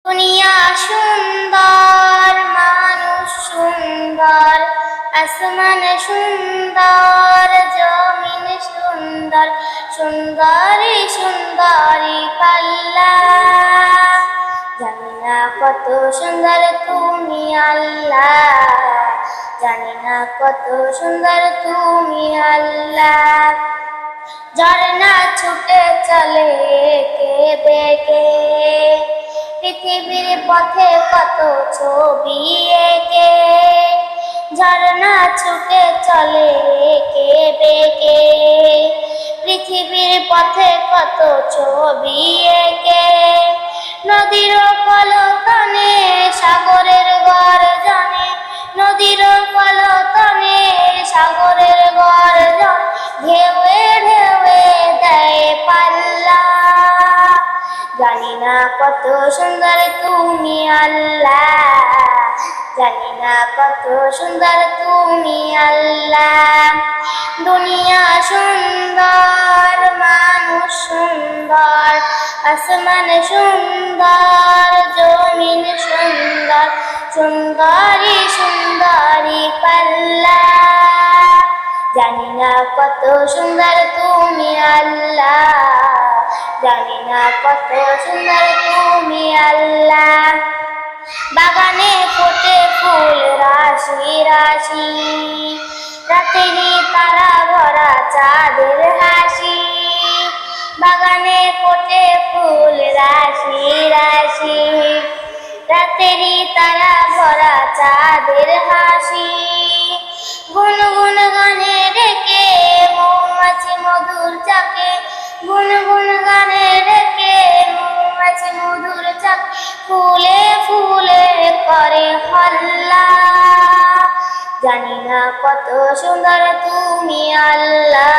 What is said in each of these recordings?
দুনিয়া সুন্দর, মানুষ সুন্দর, আসমান সুন্দর, জমিন সুন্দর, সুন্দরী সুন্দরী পাল্লা। জানি না কত সুন্দর তুমি আল্লাহ, জানি না কত সুন্দর তুমি আল্লাহ। ঝর্ণা ছুটে চলে কে বেগে, পৃথিবীর পথে কত ছবি এঁকে। ঝর্ণা ছুটে চলে কে বেগে, পৃথিবীর পথে কত ছবি এঁকে। নদীর কলতানে সাগরের গর্জনে, নদীর কলতানে সাগরের গর্জন, ঢেউয়ে ঢেউয়ে দেয় পাল্লা। জানি না কত সুন্দর তুমি আল্লাহ, জানি না কত সুন্দর তুমি আল্লাহ। দুনিয়া সুন্দর, মানুষ সুন্দর, আসমান সুন্দর, জমিন সুন্দর, সুন্দরী সুন্দরী পাল্লা। জানি না কত সুন্দর তুমি আল্লাহ, জানি না কত সুন্দর তুমি আল্লাহ। বাগানে ফোটে ফুল রাশি রাশি, রাতেরই তারা ভরা চাঁদের হাসি। বাগানে ফোটে ফুল রাশি রাশি, রাতেরই তারা ভরা চাঁদের হাসি। গুনগুন গানে ডেকে মৌমাছি মধুর চাকে, গুনগুন গানে ডেকে মৌমাছি মধুর চাকে, ফুলে ফুলে করে হল্লা। জানি না কত সুন্দর তুমি আল্লাহ,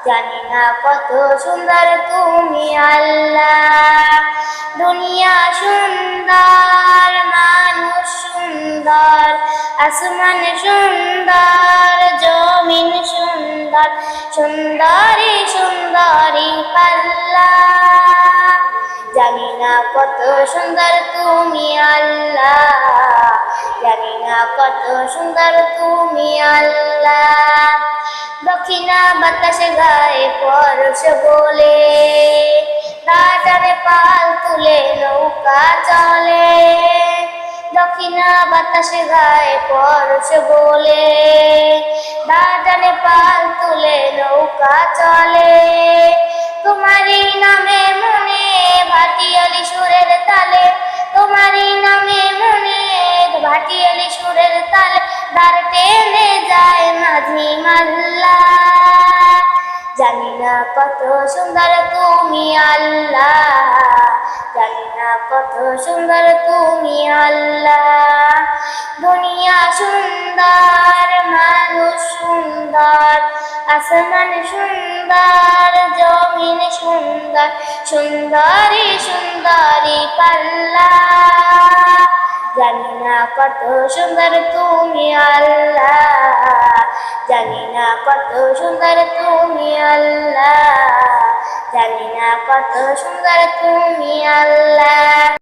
জানি না কত সুন্দর তুমি আল্লাহ। দুনিয়া সুন্দর, মানুষ সুন্দর, আসমান সুন্দর, জমিন সুন্দর, সুন্দরী সুন্দরী পাল্লা। জানি না কত সুন্দর তুমি আল্লাহ, জানি না কত সুন্দর তুমি আল্লাহ। দক্ষিণা বাতাসে গায়ে পরশ বলে, রাজারে পাল তুলে নৌকা চলে। দক্ষিণা বাতাসে গায়ে পরশ বলে, রাজারে পাল তুলে নৌকা চলে। তোমারই নামে মনে ভাটিয়ালি সুরের তালে, তোমারই নামে মনে ভাটিয়ালি সুরের তালে, দাঁড় টেনে যায় মাঝি মাল্লা। জানি না কত সুন্দর তুমি আল্লাহ, জানি না কত সুন্দর তুমি আল্লাহ। দুনিয়া সুন্দর, মানুষ সুন্দর, আসমান সুন্দর, জমিন সুন্দর, সুন্দরী সুন্দরী পাল্লা। জানি না কত সুন্দর তুমি আল্লাহ, জানি না কত সুন্দর তুমি আল্লাহ, জানি না কত সুন্দর তুমি আল্লাহ।